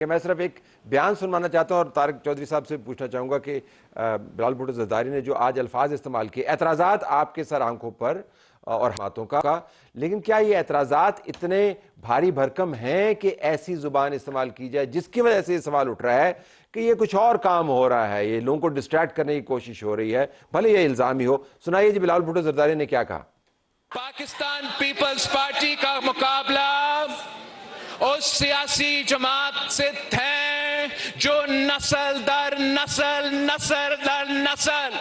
کہ میں صرف ایک بیان سنوانا چاہتا ہوں اور طارق چودھری صاحب سے پوچھنا چاہوں گا کہ بلال بھٹو زرداری نے جو آج الفاظ استعمال کیے، اعتراضات آپ کے سر آنکھوں پر اور باتوں کا، لیکن کیا یہ اعتراضات اتنے بھاری بھرکم ہیں کہ ایسی زبان استعمال کی جائے جس کی وجہ سے یہ سوال اٹھ رہا ہے کہ یہ کچھ اور کام ہو رہا ہے، یہ لوگوں کو ڈسٹریکٹ کرنے کی کوشش ہو رہی ہے، بھلے یہ الزام ہی ہو؟ سنائیے جی بلال بھٹو زرداری نے کیا کہا۔ پاکستان پیپلز پارٹی کا مقابلہ اس سیاسی جماعت سے ہے جو نسل در نسل نسل در نسل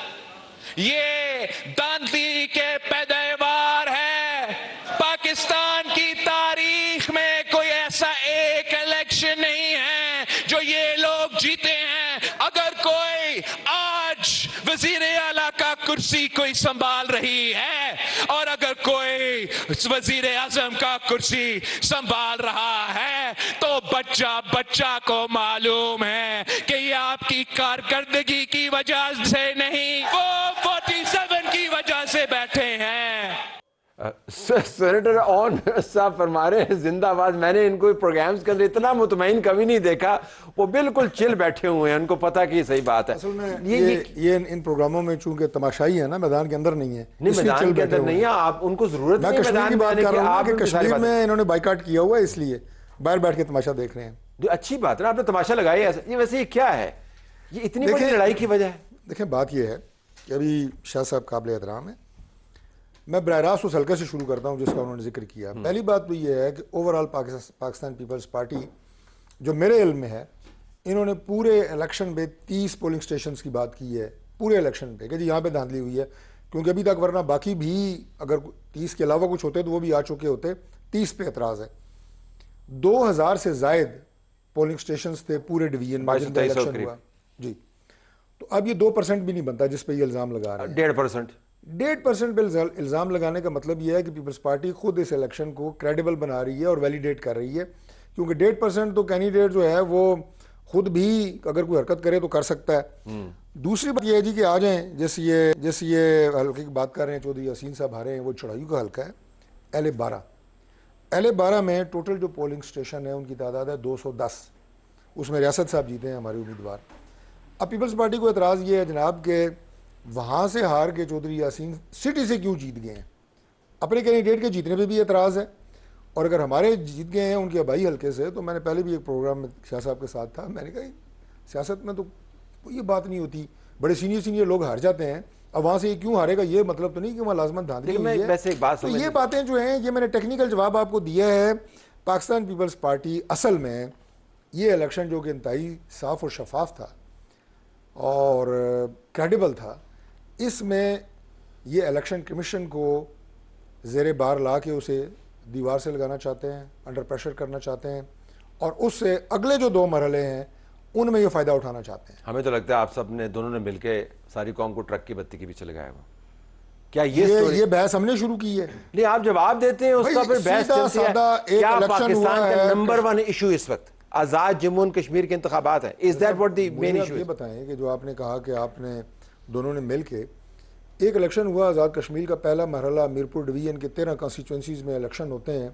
یہ داندلی کے پیداوار ہے۔ پاکستان کی تاریخ میں کوئی ایسا ایک الیکشن نہیں ہے جو یہ لوگ جیتے ہیں۔ اگر کوئی آج وزیر اعلیٰ کا کرسی کوئی سنبھال رہی ہے اور اگر کوئی وزیر اعظم کا کرسی سنبھال رہا ہے تو بچہ کو معلوم ہے کہ یہ آپ کی کارکردگی کی وجہ سے نہیں، وہ 47 کی وجہ سے بیٹھے ہیں۔ سینیٹر اون صاحب فرما رہے ہیں زندہ آباد۔ میں نے ان کو پروگرامز کے اندر اتنا مطمئن کبھی نہیں دیکھا، وہ بالکل چل بیٹھے ہوئے ہیں، ان کو پتا کہ یہ صحیح بات ہے۔ اصل میں یہ ان پروگراموں میں چونکہ تماشائی ہے نا، میدان کے اندر نہیں ہے، نہیں میدان کے اندر نہیں ہے، آپ ان کو ضرورت نہیں ہے کشمیر کی بات کر رہا ہوں کہ کشمیر میں انہوں نے بائیکاٹ کیا ہوا ہے، اس لیے باہر بیٹھ کے تماشا دیکھ رہے ہیں۔ اچھی بات ہے، آپ نے تماشا لگایا ہے۔ یہ ویسے یہ کیا ہے، یہ اتنی بڑی لڑائی کی وجہ ہے؟ دیکھیں بات یہ ہے کہ ابھی شاہ صاحب قابل احترام ہے، میں براہ راست اس حلقے سے شروع کرتا ہوں جس کا انہوں نے ذکر کیا۔ پہلی بات تو یہ ہے کہ اوورآل پاکستان پیپلز پارٹی جو میرے علم میں ہے، انہوں نے پورے الیکشن پہ 30 پولنگ سٹیشنز کی بات کی ہے، پورے الیکشن پہ کہ جی یہاں پہ دھاندلی ہوئی ہے، کیونکہ ابھی تک ورنہ باقی بھی اگر 30 کے علاوہ کچھ ہوتے تو وہ بھی آ چکے ہوتے۔ 30 پہ اعتراض ہے۔ 2000 سے زائد پولنگ سٹیشنز تھے پورے ڈویژن میں جن پہ الیکشن ہوا جی، تو اب یہ 2% بھی نہیں بنتا جس پہ یہ الزام لگا رہے ہیں۔ 1.5% پہ الزام لگانے کا مطلب یہ ہے کہ پیپلز پارٹی خود اس الیکشن کو کریڈیبل بنا رہی ہے اور ویلیڈیٹ کر رہی ہے، کیونکہ 1.5% تو کینڈیڈیٹ جو ہے وہ خود بھی اگر کوئی حرکت کرے تو کر سکتا ہے۔ دوسری بات یہ ہے جی کہ آ جائیں جیسے یہ حلقے کی بات کر رہے ہیں چودھری یاسین صاحب آ رہے ہیں، وہ چڑھائیوں کا حلقہ ہے L12 میں ٹوٹل جو پولنگ سٹیشن ہے ان کی تعداد ہے 210، اس میں ریاست صاحب جیتے ہیں ہمارے امیدوار۔ اب پیپلز پارٹی کو اعتراض یہ ہے جناب کہ وہاں سے ہار کے چودھری یاسین سٹی سے کیوں جیت گئے ہیں؟ اپنے کینڈیڈیٹ کے جیتنے پہ بھی اعتراض ہے، اور اگر ہمارے جیت گئے ہیں ان کے آبائی حلقے سے، تو میں نے پہلے بھی ایک پروگرام میں شاہ صاحب کے ساتھ تھا، میں نے کہا سیاست میں تو یہ بات نہیں ہوتی، بڑے سینئر لوگ ہار جاتے ہیں، اب وہاں سے یہ کیوں ہارے گا؟ یہ مطلب تو نہیں کہ وہاں لازمت دھاندلی ہوئی ہے۔ تو یہ باتیں جو ہیں یہ میں نے ٹیکنیکل جواب آپ کو دیا ہے۔ پاکستان پیپلز پارٹی اصل میں یہ الیکشن جو کہ انتہائی صاف اور شفاف تھا اور کریڈیبل تھا، اس میں یہ الیکشن کمیشن کو زیر بار لا کے اسے دیوار سے لگانا چاہتے ہیں، انڈر پریشر کرنا چاہتے ہیں، اور اس سے اگلے جو 2 مرحلے ہیں ان میں یہ فائدہ اٹھانا چاہتے ہیں۔ ہمیں تو لگتا ہے آپ سب نے دونوں نے مل کے ساری قوم کو ٹرک کی بتی کے پیچھے لگایا ہوا۔ کیا یہ بحث ہم نے شروع کی ہے؟ نہیں، آپ جواب دیتے ہیں اس کا پھر بحث چلتی ہے۔ کیا پاکستان کا نمبر 1 ایشو اس وقت آزاد جموں و کشمیر کے انتخابات ہیں؟ Is that what the main issue is؟ یہ بتائیں کہ جو آپ نے کہا کہ آپ نے دونوں نے مل کے ایک الیکشن ہوا آزاد کشمیر کا پہلا مرحلہ، میرپور ڈویژن کے 13 کانسٹیچوئنسیز میں الیکشن ہوتے ہیں،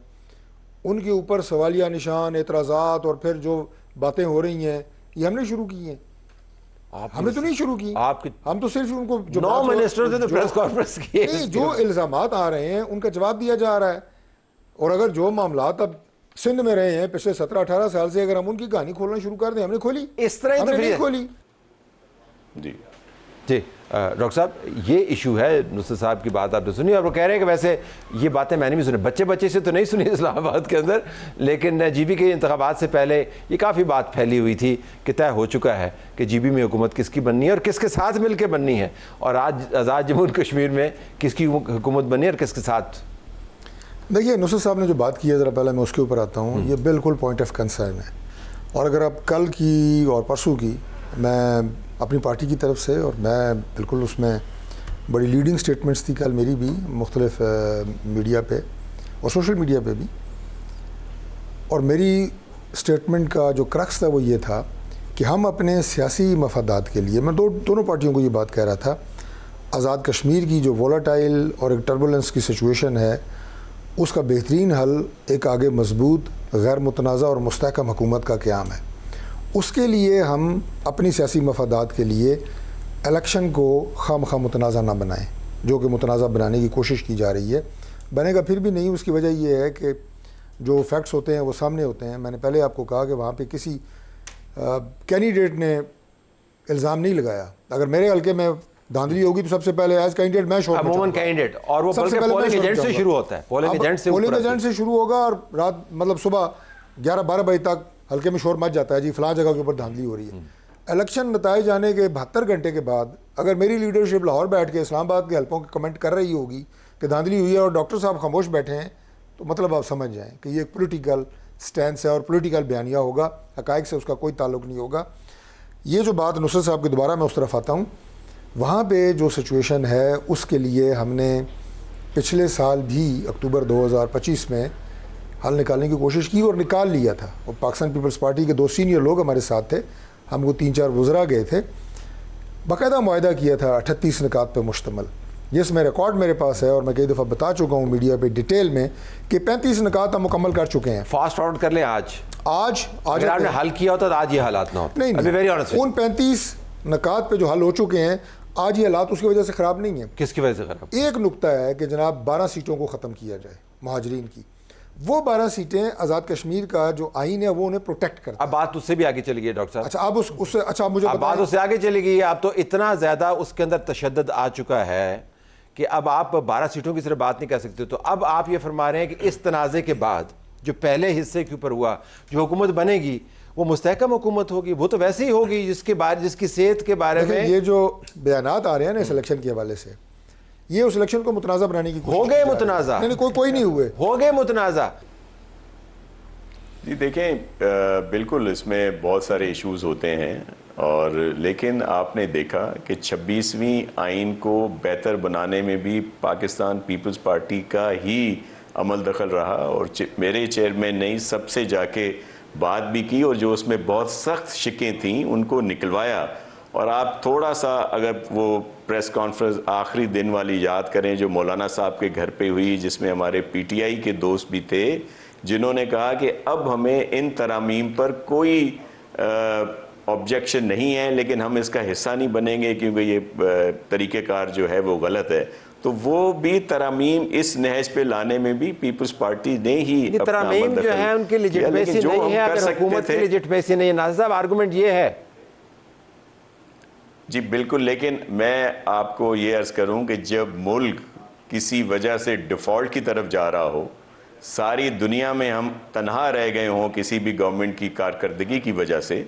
ان کے اوپر سوالیہ نشان، اعتراضات اور پھر جو باتیں ہو رہی ہیں یہ ہم نے شروع کی ہیں۔ ہم نے تو نہیں شروع کی، ہم تو صرف ان کو جو 9 منسٹرز نے پریس کانفرنس کی ہے، جو الزامات آ رہے ہیں ان کا جواب دیا جا رہا ہے، اور اگر جو معاملات اب سندھ میں رہے ہیں پچھلے 17-18 سال سے، اگر ہم ان کی کہانی کھولنا شروع کر دیں، ہم نے کھولی، اس طرح ہم نے نہیں کھولی۔ جی ڈاکٹر صاحب، یہ ایشو ہے، نصرت صاحب کی بات آپ نے سنی، اور وہ کہہ رہے ہیں کہ ویسے یہ باتیں میں نے بھی سنی، بچے سے تو نہیں سنی اسلام آباد کے اندر، لیکن جی بی کے انتخابات سے پہلے یہ کافی بات پھیلی ہوئی تھی کہ طے ہو چکا ہے کہ جی بی میں حکومت کس کی بننی ہے اور کس کے ساتھ مل کے بننی ہے، اور آج آزاد جموں کشمیر میں کس کی حکومت بننی ہے اور کس کے ساتھ۔ دیکھیے نصرت صاحب نے جو بات کی ہے، ذرا پہلے میں اس کے اوپر آتا ہوں، یہ بالکل پوائنٹ آف کنسرن ہے، اور اگر آپ کل کی اور پرسوں کی، میں اپنی پارٹی کی طرف سے، اور میں بالکل اس میں بڑی لیڈنگ سٹیٹمنٹس تھی کل میری بھی مختلف میڈیا پہ اور سوشل میڈیا پہ بھی، اور میری سٹیٹمنٹ کا جو کرکس تھا وہ یہ تھا کہ ہم اپنے سیاسی مفادات کے لیے، میں دونوں پارٹیوں کو یہ بات کہہ رہا تھا، آزاد کشمیر کی جو وولٹائل اور ایک ٹربولنس کی سچویشن ہے، اس کا بہترین حل ایک آگے مضبوط، غیر متنازع اور مستحکم حکومت کا قیام ہے، اس کے لیے ہم اپنی سیاسی مفادات کے لیے الیکشن کو خواہ متنازع نہ بنائیں، جو کہ متنازع بنانے کی کوشش کی جا رہی ہے. بنے گا پھر بھی نہیں. اس کی وجہ یہ ہے کہ جو فیکٹس ہوتے ہیں وہ سامنے ہوتے ہیں. میں نے پہلے آپ کو کہا کہ وہاں پہ کسی کینڈیڈیٹ نے الزام نہیں لگایا. اگر میرے حلقے میں دھاندلی ہوگی تو سب سے پہلے ایز کینڈیڈیٹ میں شور عموماً کینڈیڈیٹ، اور وہ بلکہ پولنگ ایجنٹ سے شروع ہوتا ہے. پولنگ ایجنٹ سے شروع ہوگا اور رات مطلب صبح 11-12 بجے تک ہلکے میں شور مچ جاتا ہے جی فلاں جگہ کے اوپر دھاندلی ہو رہی ہے. الیکشن نتائج آنے کے 72 گھنٹے کے بعد اگر میری لیڈرشپ لاہور بیٹھ کے اسلام آباد کے حلقوں کے کمنٹ کر رہی ہوگی کہ دھاندلی ہوئی ہے اور ڈاکٹر صاحب خاموش بیٹھے ہیں، تو مطلب آپ سمجھ جائیں کہ یہ ایک پولیٹیکل سٹینس ہے اور پولیٹیکل بیانیہ ہوگا، حقائق سے اس کا کوئی تعلق نہیں ہوگا. یہ جو بات نصرت صاحب کے دوبارہ میں اس طرف آتا ہوں، وہاں پہ جو سچویشن ہے اس کے لیے ہم نے پچھلے سال بھی اکتوبر 2025 میں حل نکالنے کی کوشش کی اور نکال لیا تھا. اور پاکستان پیپلز پارٹی کے 2 سینئر لوگ ہمارے ساتھ تھے، ہم کو 3-4 وزراء گئے تھے، باقاعدہ معاہدہ کیا تھا 38 نکات پہ مشتمل، جس میں ریکارڈ میرے پاس ہے اور میں کئی دفعہ بتا چکا ہوں میڈیا پہ ڈیٹیل میں کہ 35 نکات ہم مکمل کر چکے ہیں. فاسٹ فارورڈ کر لیں آج اگر آپ نے حل کیا ہوتا تو آج یہ حالات نہ ہوتے. نہیں، ان 35 نکات پہ جو حل ہو چکے ہیں آج یہ حالات اس کی وجہ سے خراب نہیں ہیں. کس کی وجہ سے خراب؟ ایک نقطہ ہے کہ جناب 12 سیٹوں کو ختم کیا جائے مہاجرین کی. وہ 12 سیٹیں آزاد کشمیر کا جو آئین ہے وہ انہیں پروٹیکٹ کرتا ہے. اب بات اس سے بھی آگے چلی گئی ڈاکٹر صاحب. اچھا اب اس سے اچھا مجھے بات اس سے آگے چلی گئی. اب تو اتنا زیادہ اس کے اندر تشدد آ چکا ہے کہ اب آپ 12 سیٹوں کی صرف بات نہیں کر سکتے. تو اب آپ یہ فرما رہے ہیں کہ اس تنازع کے بعد جو پہلے حصے کے اوپر ہوا، جو حکومت بنے گی وہ مستحکم حکومت ہوگی. وہ تو ویسے ہی ہوگی جس کی صحت کے بارے میں یہ جو بیانات آ رہے ہیں نا اس الیکشن کے حوالے سے، یہ اس الیکشن کو متنازع بنانے کی کوشش ہو گئے متنازع. نہیں کوئی نہیں ہوئے، ہو گئے متنازع. جی دیکھیں، بالکل اس میں بہت سارے ایشوز ہوتے ہیں، اور لیکن آپ نے دیکھا کہ 26ویں آئین کو بہتر بنانے میں بھی پاکستان پیپلز پارٹی کا ہی عمل دخل رہا، اور میرے چیئرمین نے سب سے جا کے بات بھی کی اور جو اس میں بہت سخت شکیں تھیں ان کو نکلوایا. اور آپ تھوڑا سا اگر وہ پریس کانفرنس آخری دن والی یاد کریں جو مولانا صاحب کے گھر پہ ہوئی، جس میں ہمارے پی ٹی آئی کے دوست بھی تھے جنہوں نے کہا کہ اب ہمیں ان ترامیم پر کوئی آبجیکشن نہیں ہے، لیکن ہم اس کا حصہ نہیں بنیں گے کیونکہ یہ طریقہ کار جو ہے وہ غلط ہے. تو وہ بھی ترامیم اس نہج پہ لانے میں بھی پیپلز پارٹی نے ہی ترامیم جو ہے ان کی لیجٹمیسی نہیں ہے. اگر حکومت کی لیجٹمیسی نہیں ہے ناصر صاحب، آرگومنٹ یہ ہے. جی بالکل، لیکن میں آپ کو یہ عرض کروں کہ جب ملک کسی وجہ سے ڈیفالٹ کی طرف جا رہا ہو، ساری دنیا میں ہم تنہا رہ گئے ہوں کسی بھی گورنمنٹ کی کارکردگی کی وجہ سے،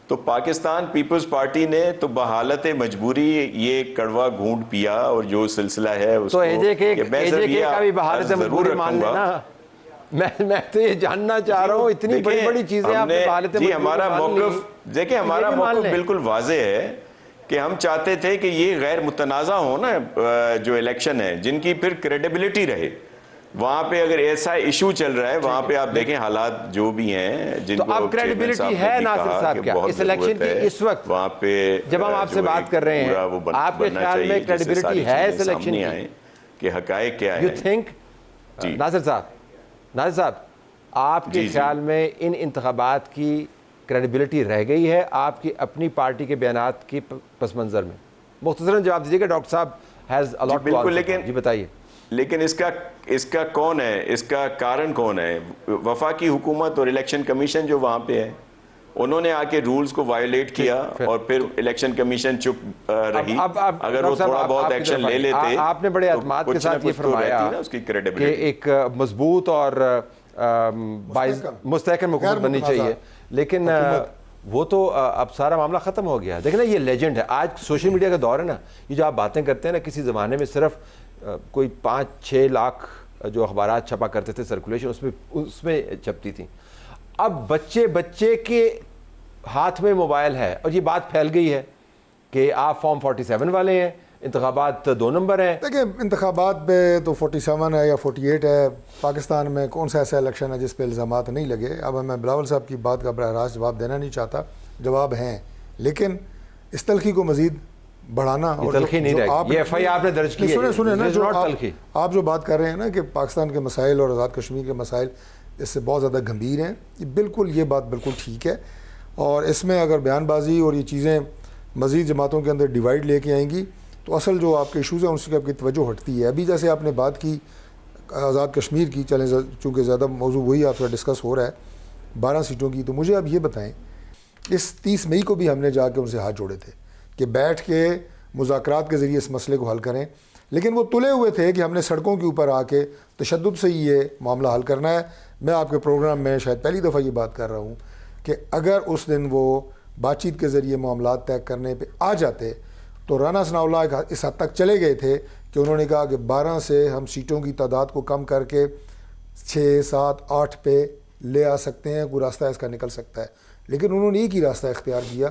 تو پاکستان پیپلز پارٹی نے تو بحالت مجبوری یہ کڑوا گھونٹ پیا. اور جو سلسلہ ہے اس تو اے جے کے کا بھی بحالت مجبوری مان لینا. میں تو یہ جاننا چاہ رہا ہوں، اتنی بڑی بڑی چیزیں آپ نے بحالت مجبوری. جی ہمارا موقف دیکھیں، ہمارا موقف بالکل واضح ہے کہ ہم چاہتے تھے کہ یہ غیر متنازع ہو نا جو الیکشن ہے، جن کی پھر کریڈیبلٹی رہے. وہاں پہ اگر ایسا ایشو چل رہا ہے وہاں پہ آپ دیکیں حالات جو بھی ہیں جن کو اب کریڈیبلٹی ہے ناصر صاحب کیا اس الیکشن کی اس وقت وہاں پہ جب ہم آپ سے بات کر رہے ہیں آپ کے خیال میں کریڈیبلٹی ہے اس الیکشن کی کہ حقائق کیا ہے؟ یو تھنک ناصر صاحب آپ کے خیال میں ان انتخابات کی کریڈیبلٹی رہ گئی ہے آپ کی اپنی پارٹی کے بیانات کی پس منظر میں؟ مختصراً جواب دیجیے گا ڈاکٹر صاحب ہیز الاٹ ٹو آنسر. جی بتائیے. لیکن اس کا کون ہے، اس کا کارن کون ہے؟ وفاقی حکومت اور الیکشن کمیشن جو وہاں پہ ہے، انہوں نے آ کے رولز کو وائلیٹ کیا اور پھر الیکشن کمیشن چپ رہی. اگر وہ تھوڑا بہت ایکشن لے لیتے. آپ نے بڑے اعتماد کے ساتھ یہ فرمایا کہ ایک مضبوط اور مستحکم حکومت بننی چاہیے، لیکن وہ تو اب سارا معاملہ ختم ہو گیا. دیکھیں نا یہ لیجنڈ ہے، آج سوشل میڈیا کا دور ہے نا. یہ جو آپ باتیں کرتے ہیں نا، کسی زمانے میں صرف کوئی 5-6 لاکھ جو اخبارات چھپا کرتے تھے سرکولیشن اس میں چھپتی تھیں. اب بچے کے ہاتھ میں موبائل ہے اور یہ بات پھیل گئی ہے کہ آپ فارم 47 والے ہیں، انتخابات 2 نمبر ہیں. دیکھیں انتخابات پہ تو 47 ہے یا 48 ہے. پاکستان میں کون سا ایسا الیکشن ہے جس پہ الزامات نہیں لگے؟ اب میں بلاول صاحب کی بات کا براہ راست جواب دینا نہیں چاہتا، جواب ہیں، لیکن اس تلخی کو مزید بڑھانا اور تلخی نہیں رہے گی. یہ ایف آئی آپ نے درج کی ہے. سنیں نا، جو آپ جو بات کر رہے ہیں نا کہ پاکستان کے مسائل اور آزاد کشمیر کے مسائل اس سے بہت زیادہ گمبھیر ہیں، بالکل یہ بات بالکل ٹھیک ہے. اور اس میں اگر بیان بازی اور یہ چیزیں مزید جماعتوں کے اندر ڈیوائڈ لے کے آئیں گی تو اصل جو آپ کے ایشوز ہیں ان سے آپ کی توجہ ہٹتی ہے. ابھی جیسے آپ نے بات کی آزاد کشمیر کی, چلیں چونکہ زیادہ موضوع وہی آپ سے ڈسکس ہو رہا ہے 12 سیٹوں کی, تو مجھے اب یہ بتائیں اس 30 مئی کو بھی ہم نے جا کے ان سے ہاتھ جوڑے تھے کہ بیٹھ کے مذاکرات کے ذریعے اس مسئلے کو حل کریں, لیکن وہ تلے ہوئے تھے کہ ہم نے سڑکوں کے اوپر آ کے تشدد سے ہی یہ معاملہ حل کرنا ہے. میں آپ کے پروگرام میں شاید پہلی دفعہ یہ بات کر رہا ہوں کہ اگر اس دن وہ بات چیت کے ذریعے معاملات طے کرنے پہ آ جاتے تو رانا ثناء اللہ اس حد تک چلے گئے تھے کہ انہوں نے کہا کہ 12 سے ہم سیٹوں کی تعداد کو کم کر کے 6, 7, 8 پہ لے آ سکتے ہیں, کوئی راستہ اس کا نکل سکتا ہے. لیکن انہوں نے ایک ہی راستہ اختیار کیا,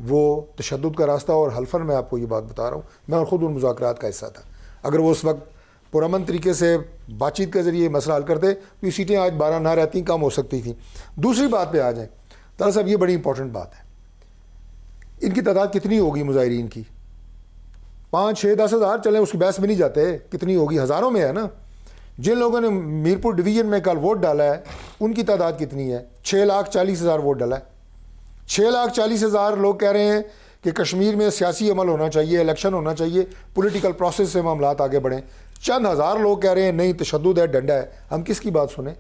وہ تشدد کا راستہ, اور حلفاً میں آپ کو یہ بات بتا رہا ہوں, میں خود ان مذاکرات کا حصہ تھا. اگر وہ اس وقت پرامن طریقے سے بات چیت کے ذریعے مسئلہ حل کرتے تو یہ سیٹیں آج 12 نہ رہتی, کم ہو سکتی تھیں. دوسری بات پہ آ جائیں, طاہر صاحب یہ بڑی امپورٹنٹ بات ہے, ان کی تعداد کتنی ہوگی مظاہرین کی؟ 5, 6, 10 ہزار, چلیں اس کی بحث میں نہیں جاتے, کتنی ہوگی؟ ہزاروں میں ہے نا. جن لوگوں نے میرپور ڈویژن میں کل ووٹ ڈالا ہے ان کی تعداد کتنی ہے؟ 6,40,000 ووٹ ڈالا ہے. 6,40,000 لوگ کہہ رہے ہیں کہ کشمیر میں سیاسی عمل ہونا چاہیے, الیکشن ہونا چاہیے, پولیٹیکل پروسیس سے معاملات آگے بڑھیں. چند ہزار لوگ کہہ رہے ہیں نہیں تشدد ہے, ڈنڈا ہے. ہم کس کی بات سنیں؟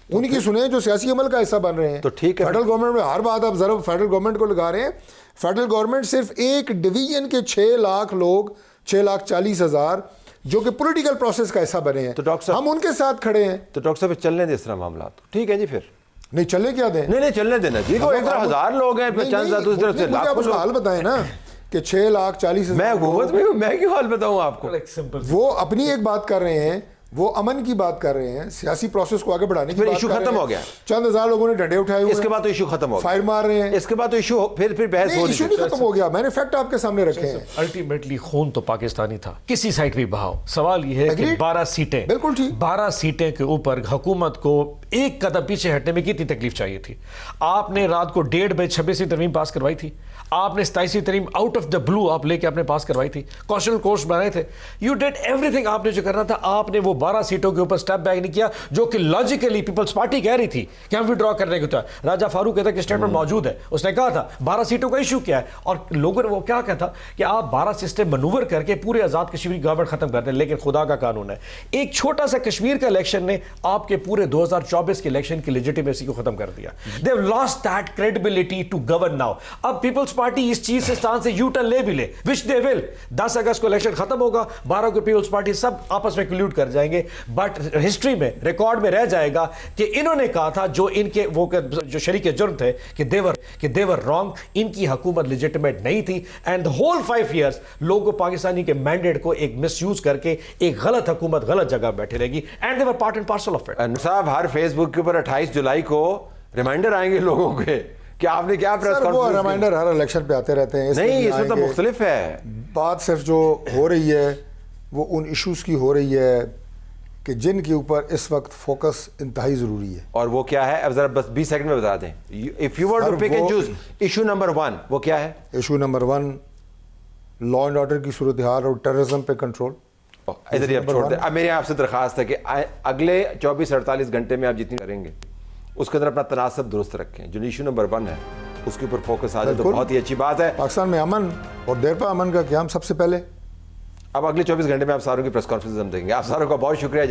ان کی سنیں جو سیاسی عمل کا حصہ بن رہے ہیں. تو ٹھیک ہے, فیڈرل گورنمنٹ میں ہر بات آپ ضرب فیڈرل گورنمنٹ کو لگا رہے ہیں. فیڈرل گورنمنٹ صرف ایک ڈویژن کے 6 لاکھ لوگ, 6,40,000 جو کہ پولیٹیکل پروسیس کا حصہ بنے ہیں, تو ڈاکٹر صاحب ہم ان کے ساتھ کھڑے ہیں. تو ڈاکٹر صاحب چلنے دیں اس طرح معاملات, ٹھیک ہے جی, پھر نہیں چلنے کیا دیں, نہیں چلنے دینا جی. کوئی ایک طرح 1000 لوگ ہیں, پھر چند دوسری طرف سے آپ اس کا حال بتائیں نا کہ 6,40,000. میں حکومت میں ہوں, میں کیوں حال بتاؤں آپ کو؟ وہ اپنی ایک بات کر رہے ہیں, وہ امن کی بات کر رہے ہیں, سیاسی پروسیس کو آگے بڑھانے کی پھر بات ایشو کر رہے ہیں. ختم ہو گیا, چند ہزار لوگوں نے ڈنڈے اٹھائے ہوئے, اس کے بعد تو ایشو ختم ہو گیا, فائر مار رہے ہیں, اس کے بعد تو ایشو پھر بحث ہو ایشو نہیں ختم ہو گیا. میں نے فیکٹ آپ کے سامنے رکھے ہیں. الٹیمیٹلی خون تو پاکستانی تھا, کسی سائٹ بھی بہاؤ. سوال یہ ہے کہ 12 سیٹیں, بالکل ٹھیک, 12 سیٹیں کے اوپر حکومت کو ایک قدم پیچھے ہٹنے میں کتنی تکلیف چاہیے تھی؟ آپ نے رات کو 1:30 بجے 26ویں ترمیم پاس کروائی تھی, آپ نے 27ویں ترمیم آؤٹ آف دا بلو آپ لے کے آپ نے پاس کروائی تھی, کانسٹیٹیوشنل کورس بنائے تھے. You did every thing. آپ نے جو کرنا تھا, آپ نے وہ 12 سیٹوں کے اوپر اسٹیپ بیک نہیں کیا, جو کہ لاجیکلی پیپلز پارٹی کہہ رہی تھی کہ ہم وڈرا کرنے کو. راجہ فاروق کہتا ہے کہ اسٹیٹمنٹ موجود ہے, اس نے کہا تھا 12 سیٹوں کا ایشو کیا ہے, اور لوگوں نے وہ کیا کہا تھا کہ آپ 12 سسٹم منور کر کے پورے آزاد کشمیر کی گورنمنٹ ختم کر دیں. لیکن خدا کا قانون ہے, ایک چھوٹا سا کشمیر کا الیکشن نے آپ کے پورے 2024 کے الیکشن کی لیجیٹیمیسی کو ختم کر دیا. they have lost that credibility to govern now. اب پیپلز پارٹی اس چیز سے سے یو ٹرن لے بھی لے, which they will. 10 اگست کو الیکشن ختم ہوگا, 12 کو پیپلز پارٹی سب آپس میں کلیوڈ کر جائیں گے, بٹ ہسٹری میں ریکارڈ میں رہ جائے گا کہ انہوں نے کہا تھا, جو ان کے وہ جو شریک جرم تھے کہ they were wrong, ان کی حکومت لیجیٹیمیٹ نہیں تھی. اینڈ the whole 5 years لوگوں پاکستانی کے مینڈیٹ کو ایک مس یوز کر کے ایک غلط حکومت غلط جگہ بیٹھے رہے گی. And they were part and parcel of it. صاحب ہر فیس بک کے اوپر 28 جولائی کو ریمائنڈر آئیں گے لوگوں کے کہ آپ نے کیا پریس کانفرنس. وہ ریمائنڈر ہر الیکشن پہ آتے رہتے ہیں, نہیں اس میں تو مختلف ہے. بات صرف جو ہو رہی ہے وہ ان ایشوز کی ہو رہی ہے کہ جن کے اوپر اس وقت فوکس انتہائی ضروری ہے. اور وہ کیا ہے, اب ذرا بس 20 سیکنڈ میں بتا دیں. if you were to pick and choose issue number 1, وہ کیا ہے؟ Issue number 1 law and order کی صورتحال اور ٹیررزم پہ کنٹرول. ادھر ہی اب چھوڑ دیں. اب میری آپ سے درخواست ہے کہ اگلے 24-48 گھنٹے میں آپ جتنی کریں گے اس کے اندر اپنا تناسب درست رکھیں. جو ایشو نمبر 1 ہے اس کے اوپر فوکس آ جائے تو بہت ہی اچھی بات ہے. پاکستان میں امن اور دیرپا امن کا قیام سب سے پہلے. اب اگلے 24 گھنٹے میں آپ ساروں کی پریس کانفرنس ہم دیں گے. آپ ساروں کا بہت شکریہ.